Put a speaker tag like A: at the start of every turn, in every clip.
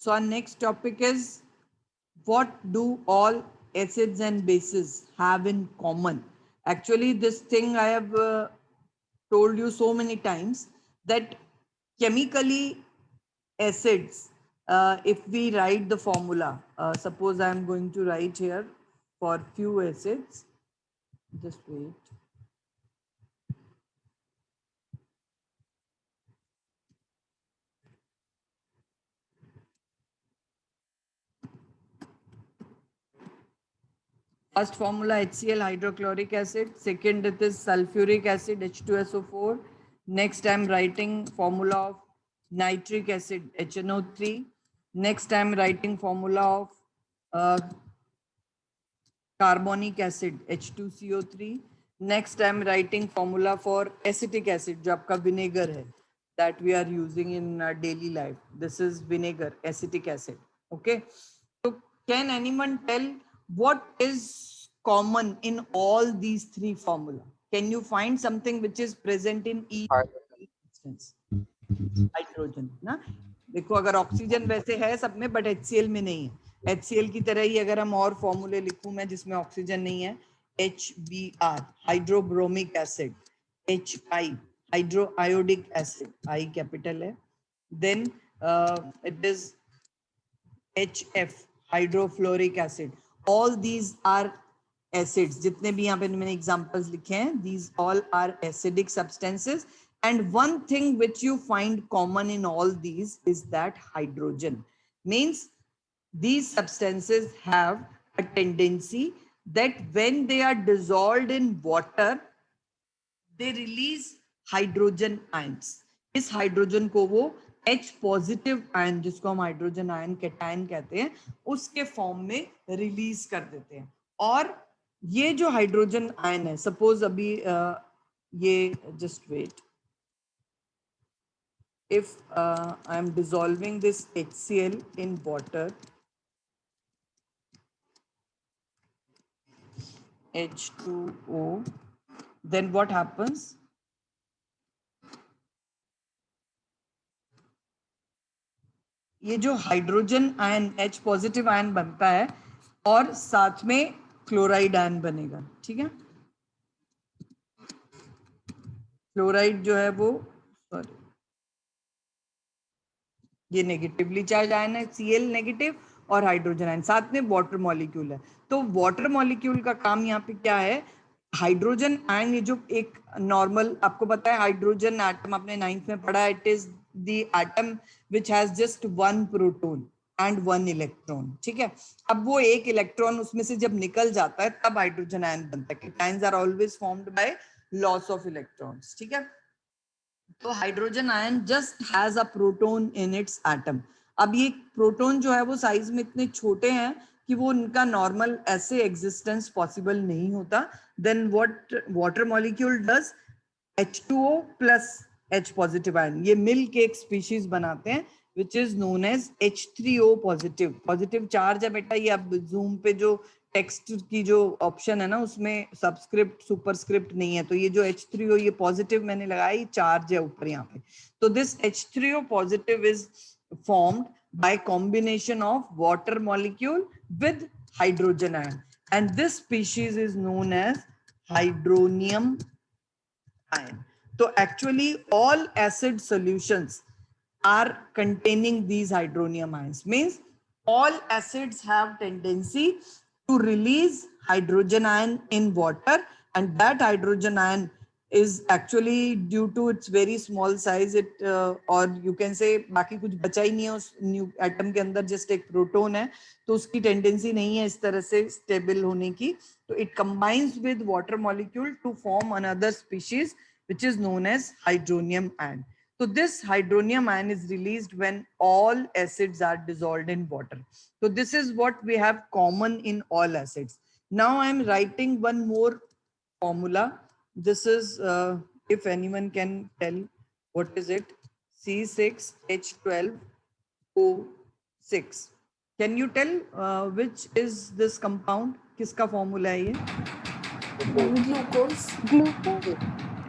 A: So our next topic is, what do all acids and bases have in common? Actually, this thing I have told you so many times that chemically acids, if we write the formula, suppose I am going to write here for few acids. Just wait. First formula HCl, hydrochloric acid. Second, it is sulfuric acid, H2SO4. Next, I'm writing formula of nitric acid, HNO3. Next, I'm writing formula of uh, carbonic acid, H2CO3. Next, I'm writing formula for acetic acid, जो आपका vinegar है, that we are using in our daily life. This is vinegar, acetic acid. Okay. So, can anyone tell what is common in all these three formula? Can you find something which is present in each instance? Hydrogen ना, देखो अगर oxygen वैसे है सब में but HCl में नहीं है. HCl की तरह ही अगर हम और फॉर्मूले लिखूं मैं जिसमें ऑक्सीजन नहीं है, HBr hydrobromic acid, HI hydroiodic acid, I capital है, then it is HF hydrofluoric acid. All these are acids. जितने भी यहाँ पे मैंने एग्जांपल्स लिखे हैं, these all are acidic substances. And one thing which you find common in all these is that hydrogen. Means these substances have a tendency that when they are dissolved in water, they release hydrogen ions. इस hydrogen को वो H positive ion, जिसको हम hydrogen ion cation कहते हैं, उसके form में release कर देते हैं. और ये जो हाइड्रोजन आयन है, सपोज अभी ये just wait, if I am dissolving this HCl in water, H2O, then what happens? ये जो hydrogen ion H positive ion बनता है और साथ में क्लोराइड आयन बनेगा. ठीक है, क्लोराइड जो है वो, सॉरी, ये नेगेटिवली चार्ज आयन है, Cl नेगेटिव, और हाइड्रोजन आयन साथ में वाटर मॉलिक्यूल है. तो वाटर मॉलिक्यूल का काम यहाँ पे क्या है? हाइड्रोजन आयन, ये जो एक नॉर्मल, आपको पता है हाइड्रोजन एटम आपने 9th में पढ़ा, it is the atom which has just one proton and one electron. ठीक है, अब वो एक इलेक्ट्रॉन उसमें से जब निकल जाता है तब हाइड्रोजन आयन बनता है. Cations are always formed by loss of electrons. ठीक है, तो hydrogen ion just has a proton in its atom. अब ये प्रोटॉन जो है वो साइज में इतने छोटे हैं कि वो उनका नॉर्मल ऐसे एग्जिस्टेंस पॉसिबल नहीं होता. Then what water molecule does, H2O plus H positive ion, ये मिल के एक स्पीशीज बनाते हैं which is known as H3O positive. Positive charge है बेटा, ये अब जूम पे जो टेक्स्ट की जो ऑप्शन है ना, उसमें सबस्क्रिप्ट सुपरस्क्रिप्ट नहीं है, तो ये जो H3O, ये पॉजिटिव मैंने लगाई, चार्ज है ऊपर यहाँ पे. तो this H3O positive is formed by combination of water molecule with hydrogen ion, and this species is known as hydronium ion. So actually all acid solutions are containing these hydronium ions. Means all acids have tendency to release hydrogen ion in water, and that hydrogen ion is actually due to its very small size, it or you can say बाकी कुछ बचा ही नहीं है उस new atom के अंदर, just एक proton है, तो उसकी टेंडेंसी नहीं है इस तरह से स्टेबल होने की. तो it combines with water molecule to form another species which is known as hydronium ion. So this hydronium ion is released when all acids are dissolved in water. So this is what we have common in all acids. Now I am writing one more formula. This is, if anyone can tell what is it, C6H12O6. Can you tell which is this compound? किसका formula है ये?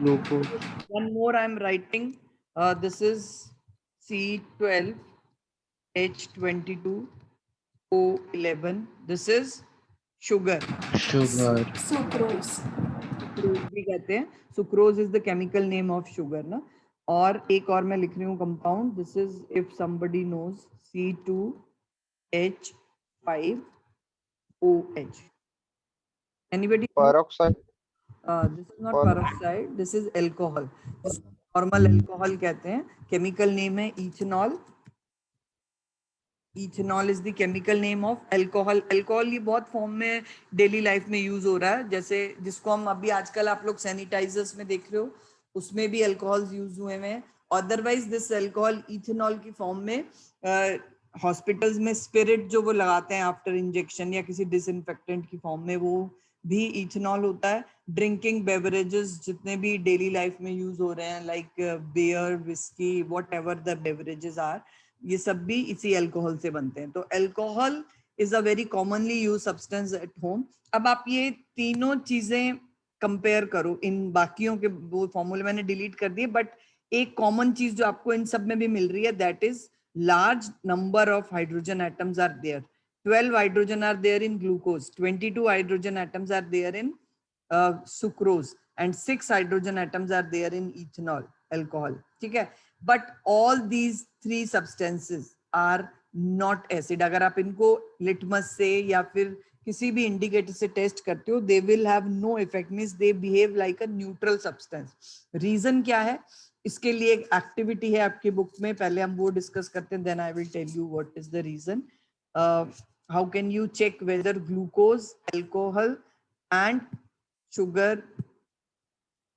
B: Glucose.
A: One more I'm writing. This is C12 H22O11. This is sugar.
B: sugar,
C: Sucrose.
A: Sucrose भी कहते हैं. Sucrose is the chemical name of sugar ना. और एक और मैं लिख रही हूँ compound. This is if somebody knows C2H5OH. Anybody?
D: Peroxide.
A: This is not peroxide. This is alcohol. This normal alcohol कहते हैं. Chemical name है ethanol. Ethanol is the chemical name of alcohol. Alcohol ये बहुत फॉर्म में daily life में use हो रहा है. जैसे जिसको हम अभी आजकल आप लोग सैनिटाइजर्स में देख रहे हो, उसमें भी अल्कोहल्स यूज हुए हैं. अदरवाइज दिस अल्कोहल इथेनॉल की फॉर्म में हॉस्पिटल्स में स्पिरिट जो वो लगाते हैं आफ्टर इंजेक्शन या किसी डिसइंफेक्टेंट की फॉर्म में, वो भी इथेनॉल होता है. ड्रिंकिंग बेवरेजेस जितने भी डेली लाइफ में यूज हो रहे हैं, like beer, whisky, whatever the beverages are, ये सब भी इसी अल्कोहल से बनते हैं. तो alcohol is a very commonly use substance at home. अब आप ये तीनों चीजें कंपेयर करो. इन बाकियों के वो फॉर्मूले मैंने डिलीट कर दिए, बट एक कॉमन चीज जो आपको इन सब में भी मिल रही है, that is large number of hydrogen atoms are there. 12 hydrogen are there in glucose, 22 hydrogen atoms are there in sucrose, and 6 hydrogen atoms are there in ethanol, alcohol. ठीक है. But all these three substances are not acid. अगर आप इनको litmus से या फिर किसी भी इंडिकेटर से टेस्ट करते हो, they will have no effect, means they behave like a neutral substance. Reason क्या है? इसके लिए एक एक्टिविटी है आपकी बुक में, पहले हम वो डिस्कस करते हैं, then I will tell you what is the reason. How can you check whether glucose, alcohol and sugar,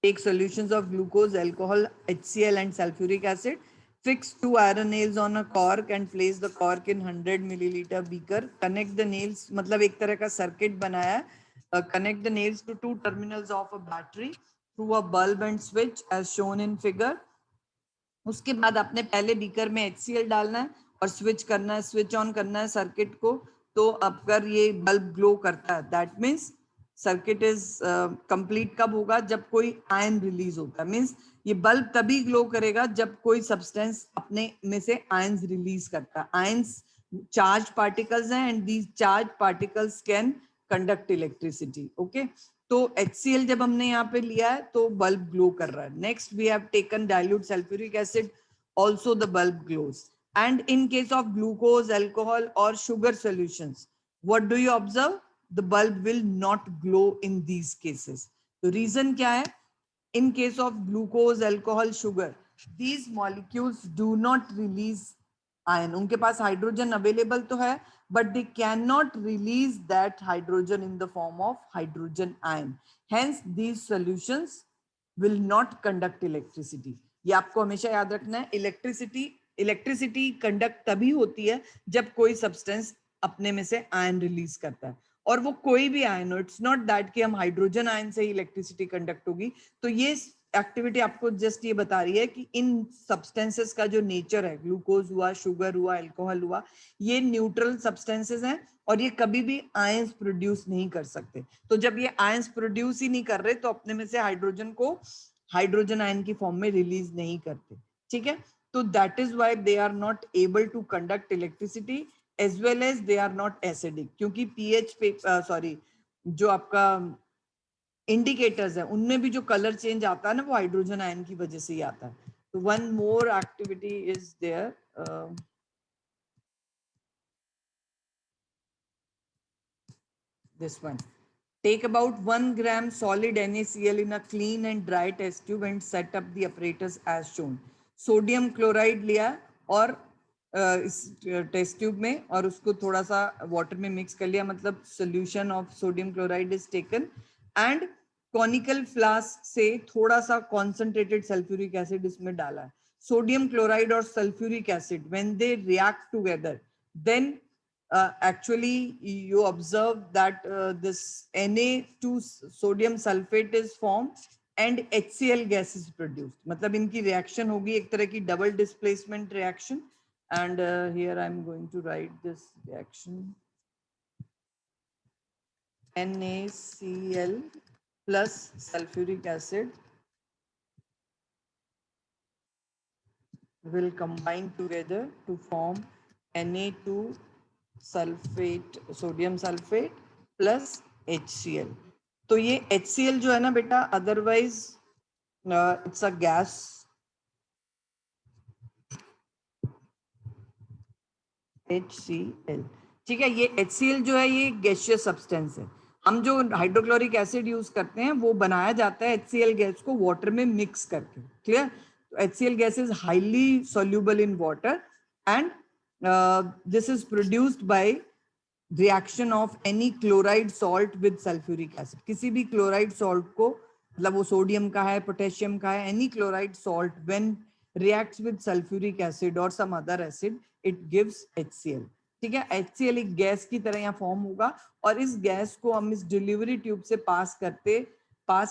A: take solutions of glucose, alcohol, HCl and sulfuric acid, fix 2 iron nails on a cork and place the cork in 100 milliliter beaker, connect the nails, मतलब एक तरह का circuit बनाया, connect the nails to 2 terminals of a battery through a bulb and switch as shown in figure. उसके बाद आपने पहले beaker में HCl डालना है और स्विच करना है, स्विच ऑन करना है सर्किट को. तो अगर ये बल्ब ग्लो करता है, that means circuit is complete. कब होगा? जब कोई आयन रिलीज होता है. मीन्स ये बल्ब तभी ग्लो करेगा जब कोई सब्सटेंस अपने में से आयंस रिलीज करता है. आयंस चार्ज पार्टिकल्स हैं and these charge particles can conduct electricity. Okay. तो HCl जब हमने यहाँ पे लिया है तो बल्ब ग्लो कर रहा है. Next we have taken dilute sulphuric acid, also the bulb glows. And in case of glucose, alcohol or sugar solutions, what do you observe? The bulb will not glow in these cases. तो reason क्या है? In case of glucose, alcohol, sugar, these molecules do not release ion. उनके पास hydrogen available तो है, but they cannot release that hydrogen in the form of hydrogen ion. Hence, these solutions will not conduct electricity. ये आपको हमेशा याद रखना है. Electricity conduct तभी होती है जब कोई सब्सटेंस अपने में से आयन रिलीज करता है, और वो कोई भी आयन हो. इट्स नॉट दैट कि हम हाइड्रोजन आयन से ही इलेक्ट्रिसिटी कंडक्ट होगी. तो ये एक्टिविटी आपको जस्ट ये बता रही है कि इन सब्सटेंसेस का जो नेचर है, ग्लूकोज हुआ, शुगर हुआ, अल्कोहल हुआ, ये न्यूट्रल सब्सटेंसेस हैं और ये कभी भी आयंस प्रोड्यूस नहीं कर सकते. तो जब ये आयंस प्रोड्यूस ही नहीं कर रहे तो अपने में से हाइड्रोजन को हाइड्रोजन आयन की फॉर्म में रिलीज नहीं करते. ठीक है. तो that is why they are not able to conduct electricity as well as they are not acidic. क्योंकि पीएच सॉरी जो आपका इंडिकेटर्स है उनमें भी जो कलर चेंज आता है ना, वो हाइड्रोजन आयन की वजह से ही आता है. तो one more activity is there. This one. Take about 1 gram solid NaCl in a clean and dry test tube and set up the apparatus as shown. Sodium chloride लिया और इस टेस्ट ट्यूब में, और उसको थोड़ा सा वाटर में mix कर लिया, मतलब solution of sodium chloride is taken, and conical flask से थोड़ा सा कॉन्सेंट्रेटेड सल्फ्यूरिक एसिड इसमें डाला है. सोडियम क्लोराइड और sulphuric acid when they react together, then actually you observe that this Na2 sodium sulfate is formed and HCl gas is produced. मतलब इनकी reaction होगी एक तरह की double displacement reaction, and here I'm going to write this reaction. NaCl plus sulfuric acid will combine together to form Na2 sulphate, sodium sulphate plus HCl। तो ये HCl जो है ना बेटा, otherwise it's a gas, HCl, ठीक है। ये HCl जो है ये गैसियस सब्सटेंस है। हम जो हाइड्रोक्लोरिक एसिड यूज करते हैं वो बनाया जाता है HCl गैस को वाटर में मिक्स करके, क्लियर। तो HCl gas is highly soluble in water and this is produced by reaction of any chloride salt with sulphuric acid. किसी भी क्लोराइड सॉल्ट को, मतलब वो सोडियम का है, पोटेशियम का है, any chloride salt when reacts with sulphuric acid और some other acid, it gives HCl, ठीक है। HCl एक गैस की तरह यहाँ फॉर्म होगा और इस गैस को हम इस डिलीवरी ट्यूब से पास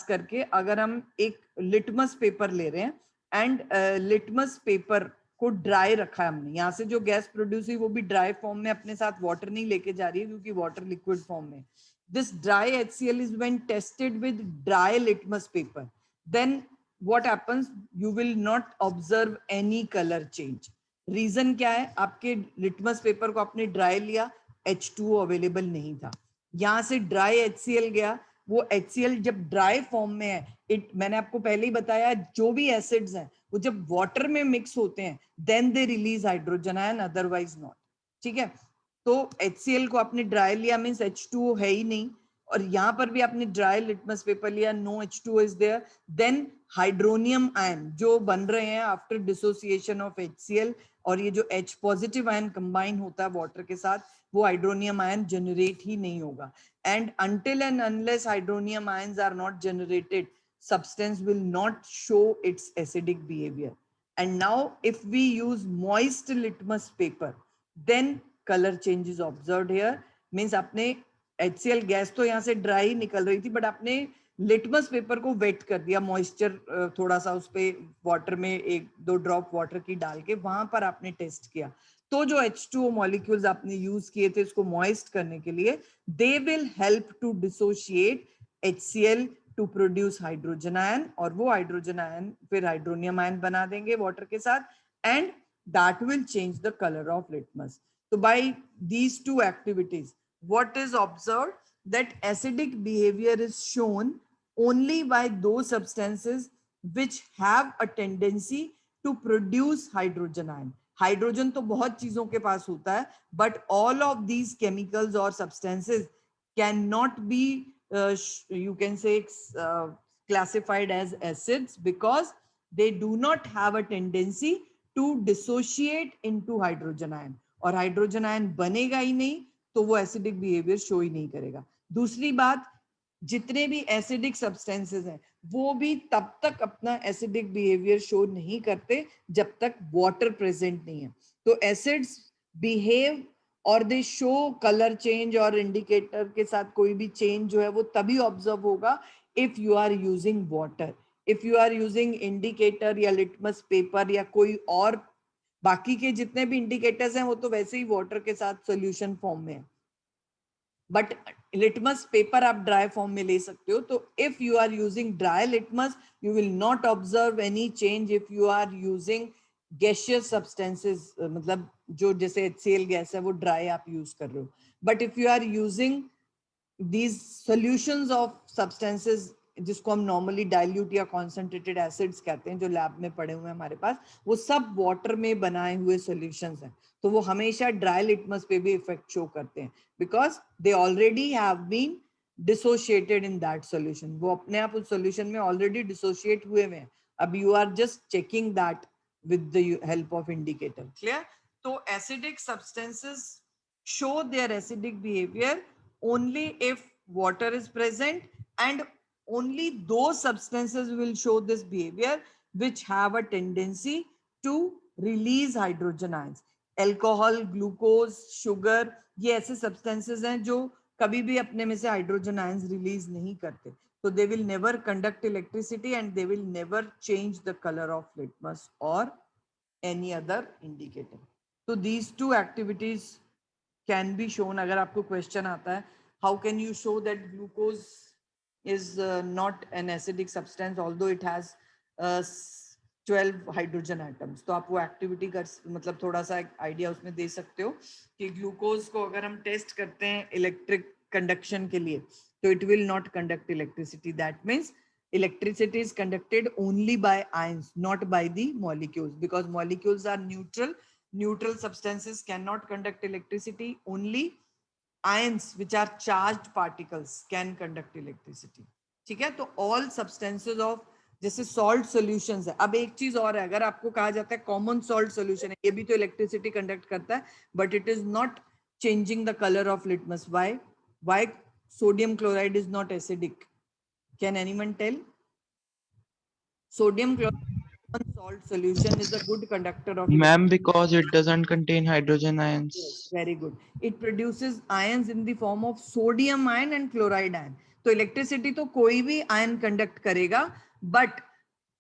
A: करके अगर हम एक लिटमस पेपर ले रहे हैं एंड लिटमस पेपर को ड्राई रखा है हमने, यहाँ से जो गैस प्रोड्यूस हुई वो भी ड्राई फॉर्म में, अपने साथ वाटर नहीं लेके जा रही है क्योंकि वाटर लिक्विड फॉर्म में। This dry HCl is when tested with dry litmus paper, then what happens, you will not observe any colour change. Reason क्या है, आपके लिटमस पेपर को आपने ड्राई लिया, H2O अवेलेबल नहीं था, यहाँ से ड्राई HCl गया, वो HCl जब ड्राई फॉर्म में है, मैंने आपको पहले ही बताया जो भी एसिड्स हैं वो जब वाटर में मिक्स होते हैं then they release hydrogen ion, otherwise not, ठीक है। तो HCl को आपने ड्राई लिया मींस H2O है ही नहीं, और यहाँ पर भी आपने ड्राई लिटमस पेपर लिया, no H2O is there, then hydronium ion जो बन रहे हैं आफ्टर डिसोसिएशन ऑफ HCl, और ये जो H पॉजिटिव आयन कंबाइन होता है वाटर के साथ, वो हाइड्रोनियम आयन जनरेट ही नहीं होगा। And until and unless hydronium ions are not generated, substance will not show its acidic behavior. And now if we use moist litmus paper, then color change is observed here. Means आपने HCl gas तो यहाँ से dry निकल रही थी, but आपने litmus paper को wait कर दिया, मॉइस्चर थोड़ा सा उस पे वाटर में 1-2 ड्रॉप वाटर की डाल के वहां पर आपने टेस्ट किया, तो जो H2O मॉलिक्यूल्स आपने यूज किए थे इसको मॉइस्ट करने के लिए, they will help to dissociate HCl to produce hydrogen ion, और वो हाइड्रोजन आयन फिर हाइड्रोनियम आयन बना देंगे वाटर के साथ, and that will change the color of litmus. So by these two activities, what is observed, that acidic behavior is shown only by those substances which have a tendency to produce hydrogen ion. Hydrogen तो बहुत चीजों के पास होता है, but all of these chemicals और substances can not be, you can say classified as acids because they do not have a tendency to dissociate into hydrogen ion, और hydrogen ion बनेगा ही नहीं तो वो एसिडिक बिहेवियर शो ही नहीं करेगा। दूसरी बात, जितने भी एसिडिक सब्सटेंसेस हैं वो भी तब तक अपना एसिडिक बिहेवियर शो नहीं करते जब तक वाटर प्रेजेंट नहीं है। तो एसिड्स बिहेव और दे शो कलर चेंज और इंडिकेटर के साथ कोई भी चेंज जो है वो तभी ऑब्जर्व होगा if you are using water. If you are using indicator या लिटमस पेपर या कोई और, बाकी के जितने भी इंडिकेटर्स हैं वो तो वैसे ही वाटर के साथ सोल्यूशन फॉर्म में है, बट लिटमस पेपर आप ड्राई फॉर्म में ले सकते हो। तो if you are using dry litmus you will not observe any change if you are using gaseous substances, मतलब जो जैसे HCl गैस है वो ड्राई आप यूज कर रहे हो, but if you are using these solutions of substances जिसको हम नॉर्मली डाइल्यूट या कॉन्सेंट्रेटेड एसिड्स कहते हैं, जो लैब में पड़े हुए हैं हमारे पास, वो सब वाटर में बनाए हुए सॉल्यूशंस हैं, तो वो हमेशा ड्राई लिटमस पे भी इफेक्ट शो करते हैं because they already have been dissociated in that solution. वो अपने आप उस सॉल्यूशन में ऑलरेडी डिसोशिएट हुए हैं, अब you are just checking that with the help of indicator, clear. तो acidic substances show their acidic behavior only if water is present, and only those substances will show this behavior which have a tendency to release hydrogen ions. Alcohol, glucose, sugar, ये ऐसे substances हैं जो कभी भी अपने में से hydrogen ions release नहीं करते, so they will never conduct electricity and they will never change the color of litmus or any other indicator. So these two activities can be shown. अगर आपको क्वेश्चन आता है how can you show that glucose is not an acidic substance although it has 12 hydrogen atoms. तो आप वो activity कर मतलब थोड़ा सा आइडिया उसमें दे सकते हो कि ग्लूकोज को अगर हम टेस्ट करते हैं इलेक्ट्रिक कंडक्शन के लिए तो it will not conduct electricity. That means electricity is conducted only by ions, not by the molecules, because molecules are neutral. Neutral substances cannot conduct electricity. Only ions, which are charged particles, can conduct electricity. ठीक है, तो all substances of जैसे salt solutions है। अब एक चीज और है, अगर आपको कहा जाता है कॉमन सॉल्ट सॉल्यूशन है, ये भी तो इलेक्ट्रिसिटी कंडक्ट करता है, but it is not changing the colour of litmus. Why sodium chloride is not acidic? Can anyone tell? Sodium chloride salt solution is a good conductor of electricity.
B: Ma'am, because it doesn't contain hydrogen ions.
A: Yes, very good. It produces ions in the form of sodium ion and chloride ion. तो electricity तो कोई भी ion conduct करेगा, but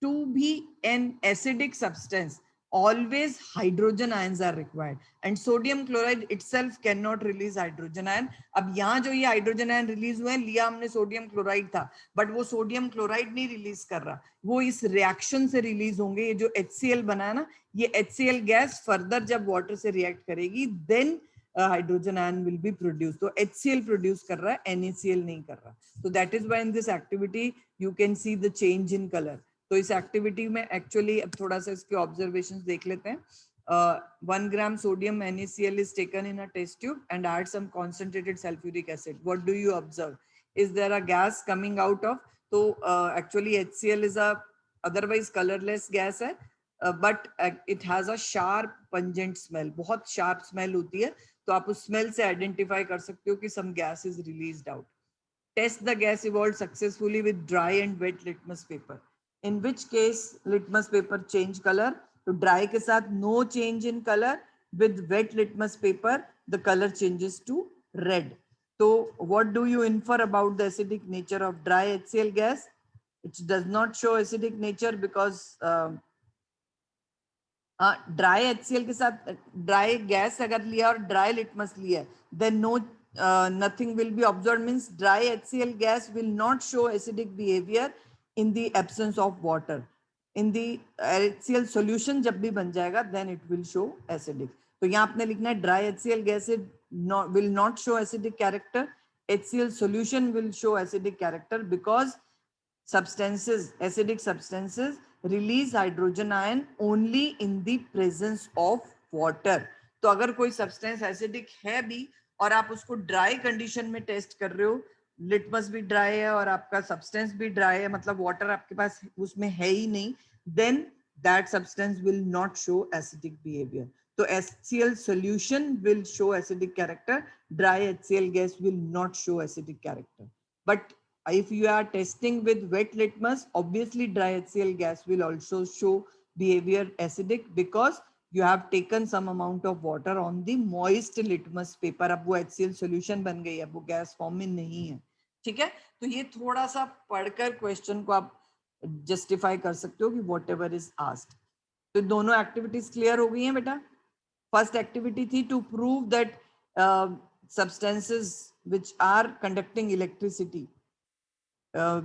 A: to be an acidic substance always hydrogen ions are required, and sodium chloride itself cannot release hydrogen ion. अब यहाँ जो ये hydrogen ion release हुए हैं, लिया हमने सोडियम क्लोराइड था, बट वो सोडियम क्लोराइड नहीं रिलीज कर रहा, वो इस रिएक्शन से रिलीज होंगे। ये जो HCl बना है ना, ये HCl गैस फर्दर जब वाटर से रिएक्ट करेगी, then hydrogen ion will be produce. तो HCl प्रोड्यूस कर रहा है, NaCl नहीं कर रहा। तो that is why in this activity you can see the change in colour. तो इस एक्टिविटी में एक्चुअली अब थोड़ा सा इसके ऑब्जर्वेशंस देख लेते हैं। 1 gram sodium NaCl is taken in a test tube and add some concentrated sulfuric acid. What do you observe? Is there a gas coming out of? तो actually HCl is a otherwise colorless gas है, but it has a sharp pungent smell. बहुत sharp smell होती है, तो आप उस smell से identify कर सकते हो कि some gas is released out. Test the gas evolved successfully with dry and wet litmus paper. In which case litmus paper change color? तो dry के साथ no change in color, with wet litmus paper the color changes to red. So what do you infer about the acidic nature of dry HCl gas? It does not show acidic nature because dry HCl के साथ dry gas अगर लिया और dry litmus लिया, then no nothing will be observed. Means dry HCl gas will not show acidic behavior in the absence of water. In the HCl solution जब भी बन जाएगा, then it will show acidic. तो यहाँ आपने लिखना है dry HCl gas will not show acidic character. HCl solution will show acidic character because substances, acidic substances release hydrogen ion only in the presence of water. तो अगर कोई substance acidic है भी और आप उसको ड्राई कंडीशन में test कर रहे हो, लिटमस भी ड्राई है और आपका सब्सटेंस भी ड्राई है, मतलब वाटर आपके पास उसमें है ही नहीं, then that substance will not show acidic behaviour. तो HCl solution will show acidic character, dry HCl gas will not show acidic character. But if you are testing with wet litmus, obviously dry HCl gas will also show behavior acidic because you have taken some amount of water on the moist litmus paper. अब वो HCl solution बन गई है, वो gas form में नहीं है. ठीक है, तो ये थोड़ा सा पढ़कर क्वेश्चन को आप जस्टिफाई कर सकते हो कि वॉट एवर इज आस्क्ड. तो दोनों एक्टिविटीज क्लियर हो गई हैं बेटा. फर्स्ट एक्टिविटी थी to prove that substances which are conducting electricity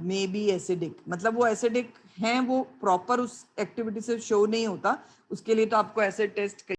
A: may be acidic. मतलब वो एसिडिक हैं, वो प्रॉपर उस एक्टिविटी से शो नहीं होता, उसके लिए तो आपको एसिड टेस्ट